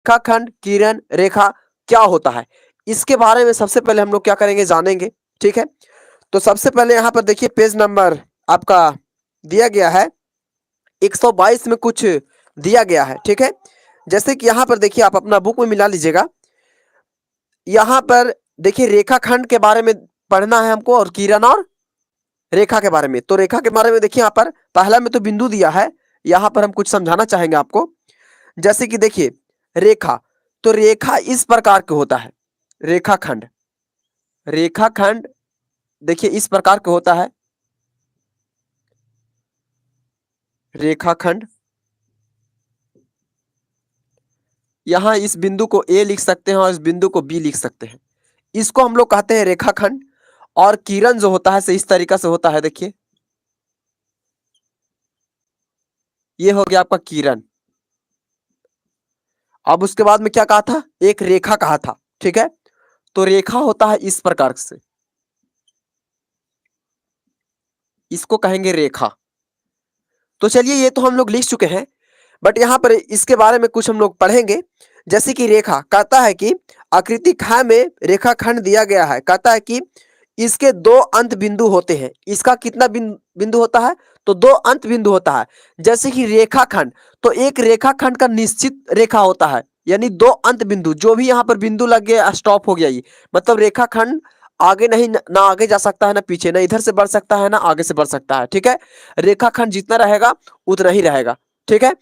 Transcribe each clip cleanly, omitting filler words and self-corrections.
रेखाखंड, किरण, रेखा क्या होता है, इसके बारे में सबसे पहले हम लोग क्या करेंगे, जानेंगे। ठीक है, तो सबसे पहले यहाँ पर देखिए पेज नंबर आपका दिया गया है 122 में कुछ दिया गया है। ठीक है, जैसे कि यहाँ पर देखिए आप अपना बुक में मिला लीजिएगा। यहाँ पर देखिए रेखाखंड के बारे में पढ़ना है हमको, और किरण और रेखा के बारे में। तो रेखा के बारे में देखिए यहाँ पर पहला में तो बिंदु दिया है, यहाँ पर हम कुछ समझाना चाहेंगे आपको। जैसे कि देखिए रेखा, तो रेखा इस प्रकार के होता है। रेखाखंड, रेखाखंड देखिए इस प्रकार के होता है। रेखाखंड, यहां इस बिंदु को ए लिख सकते हैं और इस बिंदु को बी लिख सकते हैं, इसको हम लोग कहते हैं रेखाखंड। और किरण जो होता है इस तरीका से होता है, देखिए ये हो गया आपका किरण। अब उसके बाद में क्या कहा था, एक रेखा कहा था। ठीक है, तो रेखा होता है इस प्रकार से, इसको कहेंगे रेखा। तो चलिए ये तो हम लोग लिख चुके हैं, बट यहाँ पर इसके बारे में कुछ हम लोग पढ़ेंगे। जैसे कि रेखा कहता है कि आकृति ख में रेखाखंड दिया गया है, कहता है कि इसके दो अंत बिंदु होते हैं। इसका कितना बिंदु होता है, तो दो अंत बिंदु होता है। जैसे कि रेखाखंड, तो एक रेखाखंड का निश्चित रेखा होता है, यानी दो अंत बिंदु, जो भी यहाँ पर बिंदु लग गया स्टॉप हो गया, ये मतलब रेखाखंड आगे नहीं, ना आगे जा सकता है ना पीछे, ना इधर से बढ़ सकता है ना आगे से बढ़ सकता है। ठीक है, रेखाखंड जितना रहेगा उतना ही रहेगा। ठीक है,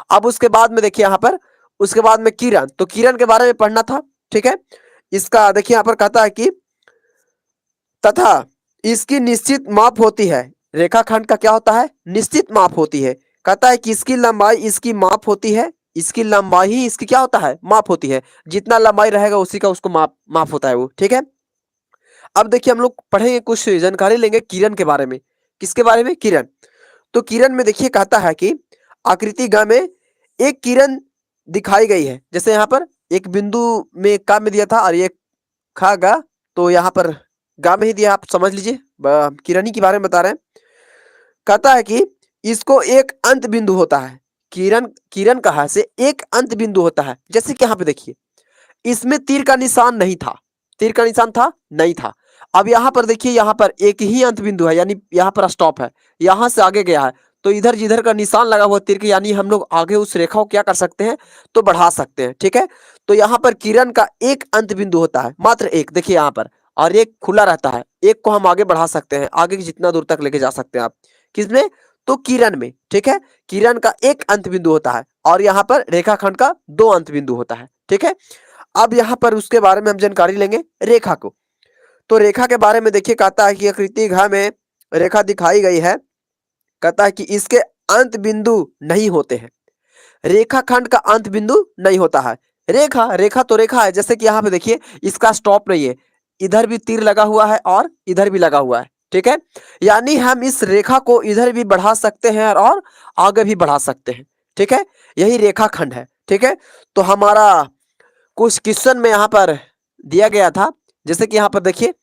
अब उसके बाद में देखिए यहाँ पर, उसके बाद में किरण, तो किरण के बारे में पढ़ना था। ठीक है, इसका देखिए यहाँ पर कहता है कि तथा इसकी निश्चित माप होती है। रेखाखंड का क्या होता है, निश्चित माप होती है। कहता है कि इसकी लंबाई इसकी माप होती है, इसकी लंबाई ही इसकी क्या होता है, माप होती है। जितना लंबाई रहेगा उसी का उसको माप माप होता है वो। ठीक है, अब देखिए हम लोग पढ़ेंगे, कुछ जानकारी लेंगे किरण के बारे में। किसके बारे में, किरण। तो किरण में देखिए कहता है कि आकृति ग में एक किरण दिखाई गई है। जैसे यहाँ पर एक बिंदु में का में दिया था और एक खा गा, तो यहाँ पर गा में ही दिया, आप समझ लीजिए किरण ही के बारे में बता रहे हैं। कहता है कि इसको एक अंत बिंदु होता है। किरण, किरण कहा से एक अंत बिंदु होता है। जैसे कि यहाँ पे देखिए इसमें तीर का निशान नहीं था, तीर का निशान था नहीं था। अब यहाँ पर देखिए यहाँ पर एक ही अंत बिंदु है, यानी यहाँ पर स्टॉप है, यहाँ से आगे गया है, तो इधर जिधर का निशान लगा हुआ तीर के, यानी हम लोग आगे उस रेखा को क्या कर सकते हैं, तो बढ़ा सकते हैं। ठीक है, तो यहाँ पर किरण का एक अंत बिंदु होता है, मात्र एक, देखिए यहाँ पर, और एक खुला रहता है। एक को हम आगे बढ़ा सकते हैं, आगे जितना दूर तक लेके जा सकते हैं आप। किसमें, तो किरण में। ठीक है, किरण का एक अंत बिंदु होता है और यहाँ पर रेखाखंड का दो अंत बिंदु होता है। ठीक है, अब यहाँ पर उसके बारे में हम जानकारी लेंगे रेखा को। तो रेखा के बारे में देखिए कहता है कि आकृति घ में रेखा दिखाई गई है। कहता है कि इसके अंत बिंदु नहीं होते हैं। रेखाखंड का अंत बिंदु नहीं होता है। रेखा, रेखा तो रेखा है, जैसे कि यहाँ पे देखिए इसका स्टॉप नहीं है, इधर भी तीर लगा हुआ है और इधर भी लगा हुआ है। ठीक है, यानी हम इस रेखा को इधर भी बढ़ा सकते हैं और आगे भी बढ़ा सकते हैं। ठीक है, यही रेखाखंड है। ठीक है, तो हमारा कुछ क्वेश्चन में यहाँ पर दिया गया था। जैसे कि यहाँ पर देखिए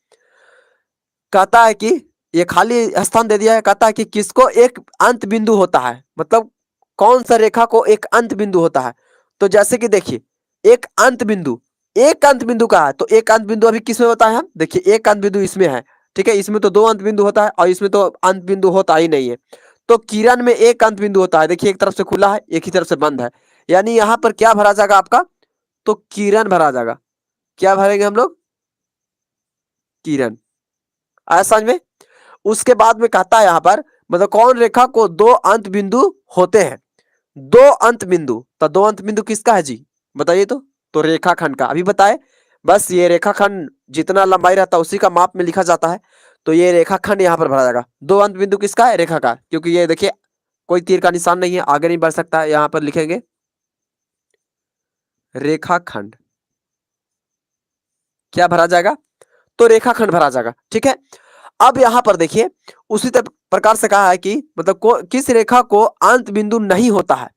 कहता है कि ये खाली स्थान दे दिया है, कहता है कि किसको एक अंत बिंदु होता है, मतलब कौन सा रेखा को एक अंत बिंदु होता है। तो जैसे कि देखिए एक अंत बिंदु, एक अंत बिंदु का है, तो एक अंत बिंदु अभी किसमें बताए हम, देखिए एक अंत बिंदु इसमें है। ठीक है, इसमें तो दो अंत बिंदु होता है और इसमें तो अंत बिंदु होता ही नहीं है। तो किरण में एक अंत बिंदु होता है, देखिए एक तरफ से खुला है एक ही तरफ से बंद है, यानी यहाँ पर क्या भरा जाएगा आपका, तो किरण भरा जाएगा। क्या भरेंगे हम लोग, किरण। आया समझ में। उसके बाद में कहता है यहाँ पर, मतलब कौन रेखा को दो अंत बिंदु होते हैं। दो अंत बिंदु, तो दो अंत बिंदु किसका है जी, बताइए तो रेखाखंड का। अभी बताए, बस ये रेखाखंड जितना लंबाई रहता है उसी का माप में लिखा जाता है। तो ये रेखाखंड यहाँ पर भरा जाएगा। दो अंत बिंदु किसका है, रेखा का, क्योंकि ये देखिए कोई तीर का निशान नहीं है, आगे नहीं बढ़ सकता है। यहाँ पर लिखेंगे रेखाखंड, क्या भरा जाएगा, तो रेखाखंड भरा जाएगा। ठीक है, अब यहाँ पर देखिए उसी प्रकार से कहा है कि मतलब किस रेखा को अंत बिंदु नहीं होता है।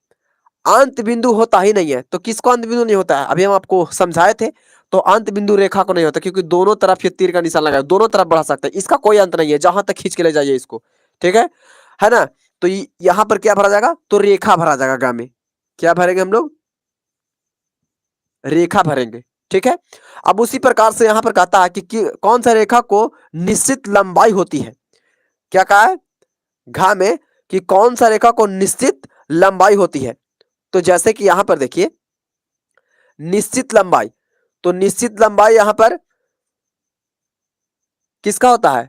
अंत बिंदु होता ही नहीं है, तो किसको अंत बिंदु नहीं होता है, अभी हम आपको समझाए थे। तो अंत बिंदु रेखा को नहीं होता, क्योंकि दोनों तरफ ये तीर का निशान लगा है, दोनों तरफ बढ़ा सकते हैं, इसका कोई अंत नहीं है, जहां तक खींच के ले जाइए इसको। ठीक है ना। तो यहाँ पर क्या भरा जाएगा, तो रेखा भरा जाएगा गा में। क्या भरेंगे हम लोग, रेखा भरेंगे। ठीक है, अब उसी प्रकार से यहां पर कहता है कि कौन सा रेखा को निश्चित लंबाई होती है। क्या कहा है घा में कि कौन सा रेखा को निश्चित लंबाई होती है। तो जैसे कि यहां पर देखिए निश्चित लंबाई, तो निश्चित लंबाई यहां पर किसका होता है,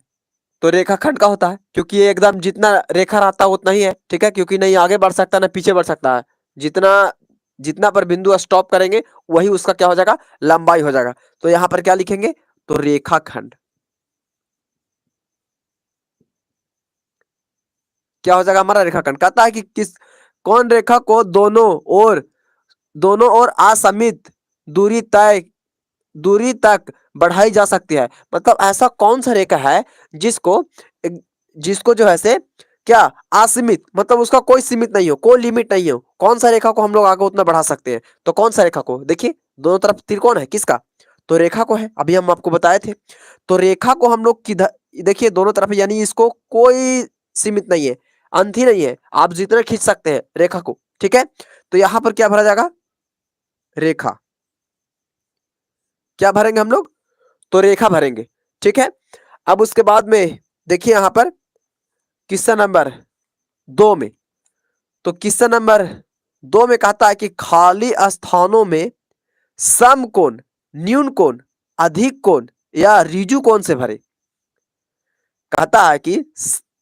तो रेखाखंड का होता है, क्योंकि ये एकदम जितना रेखा रहता है उतना ही है। ठीक है, क्योंकि नहीं आगे बढ़ सकता ना पीछे बढ़ सकता है, जितना जितना पर बिंदु स्टॉप करेंगे वही उसका क्या हो जाएगा, लंबाई हो जाएगा। तो यहां पर क्या लिखेंगे, तो रेखाखंड क्या हो जाएगा हमारा, रेखाखंड। कहता है कि किस कौन रेखा को दोनों ओर असमित दूरी तक बढ़ाई जा सकती है। मतलब ऐसा कौन सा रेखा है जिसको जिसको जो है से क्या असीमित, मतलब उसका कोई सीमित नहीं हो, कोई लिमिट नहीं हो, कौन सा रेखा को हम लोग आगे उतना बढ़ा सकते हैं। तो कौन सा रेखा को, देखिए दोनों तरफ त्रिकोण है, किसका, तो रेखा को है, अभी हम आपको बताए थे। तो रेखा को हम लोग किधर, देखिए दोनों तरफ, यानी इसको कोई सीमित नहीं है, अंत ही नहीं है, आप जितना खींच सकते हैं रेखा को। ठीक है, तो यहां पर क्या भरा जाएगा, रेखा, क्या भरेंगे हम लोग, तो रेखा भरेंगे। ठीक है, अब उसके बाद में देखिए यहां पर क्वेश्चन नंबर 2 में, तो क्वेश्चन नंबर 2 में कहता है कि खाली स्थानों में समकोण, न्यून कोण, अधिक कोण या ऋजु कोण से भरे। कहता है कि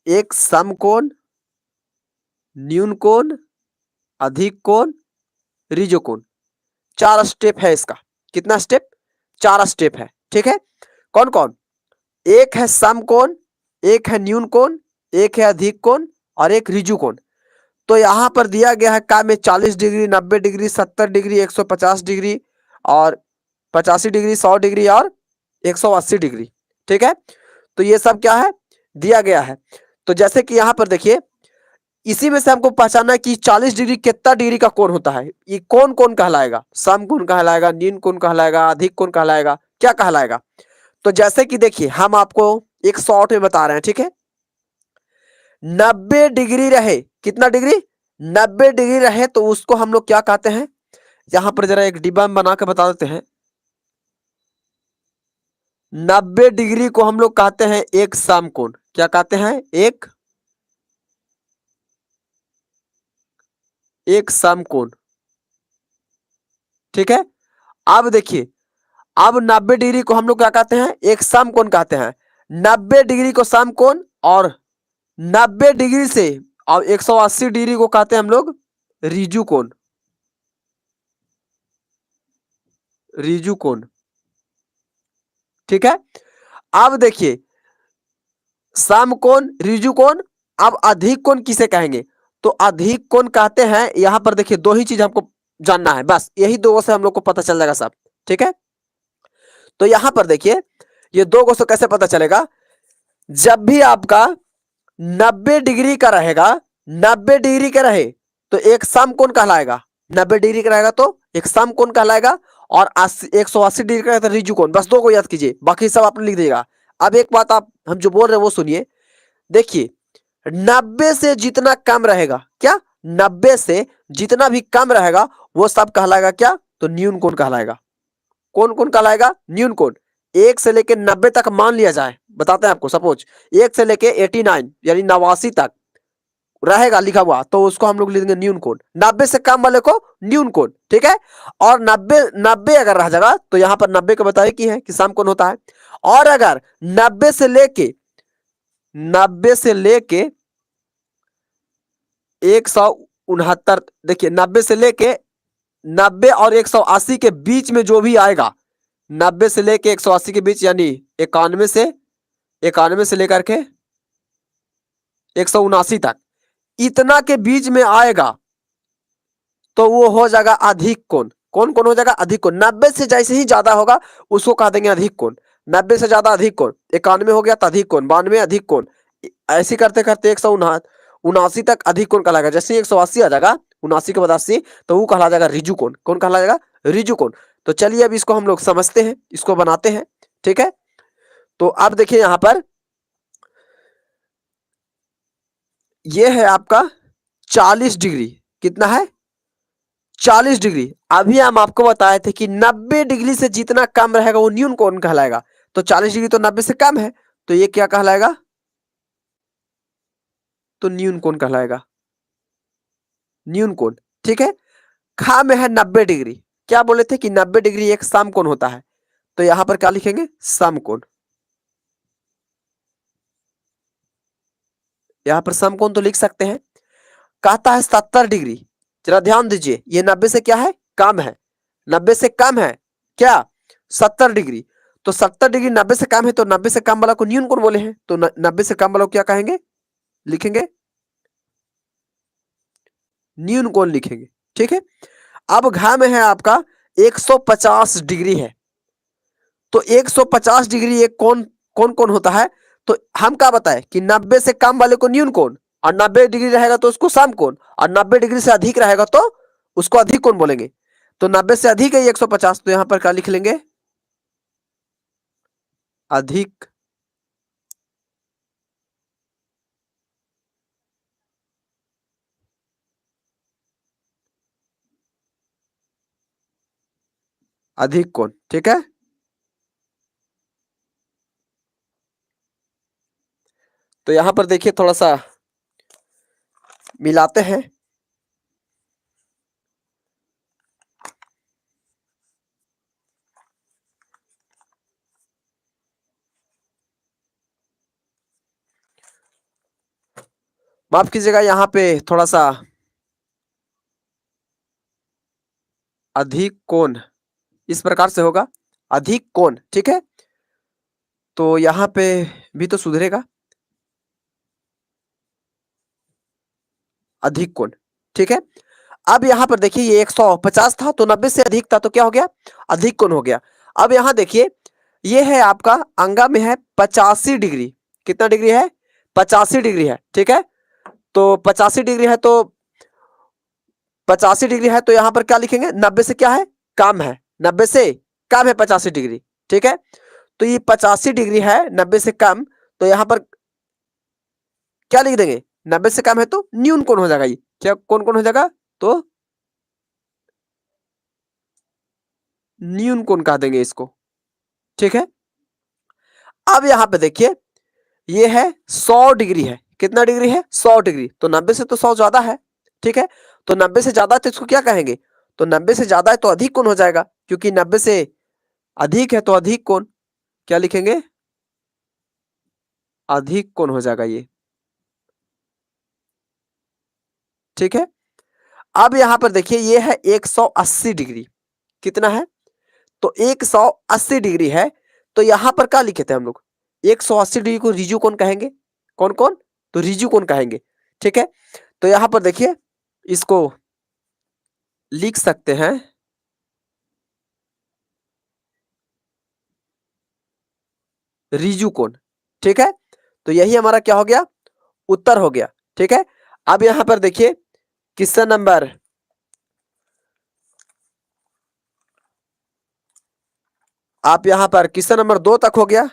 एक समकोण, न्यून कोण, अधिक कोण, ऋजु कोण, 4 स्टेप है इसका। कितना स्टेप, 4 स्टेप है। ठीक है, कौन कौन, एक है समकोण, एक है न्यून कोण, एक है अधिक कोण और एक ऋजु कोण। तो यहां पर दिया गया है का में 40 डिग्री, 90 डिग्री, 70 डिग्री, 150 डिग्री और 85 डिग्री, 100 डिग्री और 180 डिग्री। ठीक है, तो ये सब क्या है, दिया गया है। तो जैसे कि यहां पर देखिए इसी में से हमको पहचानना है कि 40 डिग्री कितना डिग्री का कोण होता है। ये कौन कौन कहलाएगा, सम कोण कहलाएगा, न्यून कोण कहलाएगा, अधिक कोण कहलाएगा, क्या कहलाएगा। तो जैसे कि देखिए हम आपको एक शॉर्ट में बता रहे हैं। ठीक है, 90 डिग्री रहे, कितना डिग्री, 90 डिग्री रहे तो उसको हम लोग क्या कहते हैं, यहां पर जरा एक डिब्बा में बना के बता देते हैं। 90 डिग्री को हम लोग कहते हैं एक समकोण, क्या कहते हैं, एक समकोण। ठीक है, अब देखिए अब 90 डिग्री को हम लोग क्या कहते हैं, एक समकोण कहते हैं। 90 डिग्री को समकोण और 90 डिग्री से और 180 डिग्री को कहते हैं हम लोग ऋजु कोण, ऋजु कोण। ठीक है, अब देखिए समकोण, ऋजु कोण, अब अधिक कोण किसे कहेंगे, तो अधिक कोण कहते हैं, यहां पर देखिए 2 ही चीज हमको जानना है, बस यही 2 से हम लोग को पता चल जाएगा सब। ठीक है, तो यहां पर देखिए ये 2 से कैसे पता चलेगा, जब भी आपका 90 डिग्री का रहेगा, 90 डिग्री का रहे तो एक समकोण कहलाएगा, 90 डिग्री का रहेगा तो एक समकोण कहलाएगा, और 180 डिग्री का रहेगा तो ऋजु कोण। बस 2 को याद कीजिए, बाकी सब आपने लिख देगा। अब एक बात आप हम जो बोल रहे हैं वो सुनिए, देखिए 90 से जितना कम रहेगा, क्या 90 से जितना भी कम रहेगा वो सब कहलाएगा क्या, तो न्यून कोण कहलाएगा। कौन कौन कहलाएगा, न्यून कोण। 1 से लेके 90 तक मान लिया जाए, बताते हैं आपको, सपोज 1 से लेके 89 यानी 89 तक रहेगा लिखा हुआ तो उसको हम लोग लिखेंगे न्यून कोण। 90 से कम वाले को न्यून कोण। ठीक है, और 90 अगर रह जाएगा तो यहां पर 90 को बताइए कि सम कोण होता है। और अगर 90 से लेके 169, देखिए 90 से लेके 90 और 180 के बीच में जो भी आएगा, 90 से लेके 180 के बीच यानी 91 से लेकर के 179 तक, इतना के बीच में आएगा तो वो हो जाएगा अधिक कोण। कौन कौन हो जाएगा, अधिक कोण। 90 से जैसे ही ज्यादा होगा उसको कह देंगे अधिक कोण। 90 से ज्यादा अधिक कोण, 91 हो गया तो अधिक कोण, 92 अधिक कोण, ऐसे करते करते 179 तक अधिक कोण कहलाएगा। जैसे 180 आ जाएगा, 79 के बाद 80, तो वो कहला जाएगा ऋजु कोण। कौन कहला जाएगा, ऋजु कोण। तो चलिए अब इसको हम लोग समझते हैं, इसको बनाते हैं। ठीक है, तो अब देखिए यहां पर ये है आपका 40 डिग्री, कितना है 40 डिग्री। अभी हम आपको बताए थे कि 90 डिग्री से जितना कम रहेगा वो न्यून कोण कहलाएगा। तो 40 डिग्री तो 90 से कम है, तो ये क्या कहलाएगा? तो न्यून कोण कहलाएगा, न्यून कोण। ठीक है। खा में है 90 डिग्री, क्या बोले थे कि 90 डिग्री एक समकोण होता है, तो यहां पर क्या लिखेंगे? समकोण। यहां पर समकोण तो लिख सकते हैं। कहता है 70 डिग्री, जरा ध्यान दीजिए, ये 90 से क्या है? कम है। 90 से कम है क्या? 70 डिग्री। तो 70 डिग्री 90 से कम है, तो 90 से कम वाला को न्यून कोण बोले हैं, तो 90 से कम वाला को क्या कहेंगे? लिखेंगे न्यून कोण लिखेंगे। ठीक है। अब घ में है आपका 150 डिग्री है, तो 150 डिग्री एक कौन कौन कौन होता है? तो हम क्या बताए कि 90 से कम वाले को न्यून कोण, और 90 डिग्री रहेगा तो उसको सम कोण, और 90 डिग्री से अधिक रहेगा तो उसको अधिक कोण बोलेंगे। तो 90 से अधिक है 150, तो यहां पर क्या लिख लेंगे? अधिक। अधिक कोण। ठीक है। तो यहां पर देखिए थोड़ा सा मिलाते हैं। माफ कीजिएगा, यहां पे थोड़ा सा अधिक कोण इस प्रकार से होगा, अधिक कोण। ठीक है। तो यहां पे भी तो सुधरेगा, अधिक कोण। ठीक है। अब यहां पर देखिए ये 150 था, तो 90 से अधिक था, तो क्या हो गया? अधिक कोण हो गया। अब यहां देखिए ये है आपका अंगा में है 85 डिग्री। कितना डिग्री है? 85 डिग्री है। ठीक है। तो 85 डिग्री है, तो 85 डिग्री है, तो यहां पर क्या लिखेंगे? 90 से क्या है? कम है। 90 से कम है 85 डिग्री। ठीक है। तो ये 85 डिग्री है 90 से कम, तो यहां पर क्या लिख देंगे? 90 से कम है तो न्यून कोण हो जाएगा। ये क्या कौन कौन हो जाएगा? तो न्यून कोण कह देंगे इसको। ठीक है। अब यहां पे देखिए ये है 100 डिग्री है। कितना डिग्री है? 100 डिग्री। तो 90 से तो 100 ज्यादा है। ठीक है। तो 90 से ज्यादा है तो इसको क्या कहेंगे? तो 90 से ज्यादा है तो अधिक कोण हो जाएगा, क्योंकि 90 से अधिक है तो अधिक कोण। क्या लिखेंगे? अधिक कोण हो जाएगा ये। ठीक है। अब यहां पर देखिए ये है 180 डिग्री। कितना है? तो 180 डिग्री है, तो यहां पर क्या लिखे थे हम लोग? 180 डिग्री को रिजु कोण कहेंगे। कौन कौन? तो रिजु कोण कहेंगे। ठीक है। तो यहां पर देखिए इसको लिख सकते हैं रिजु कोण। ठीक है। तो यही हमारा क्या हो गया? उत्तर हो गया। ठीक है। अब यहां पर देखिए क्वेश्चन नंबर, आप यहां पर क्वेश्चन नंबर 2 तक हो गया।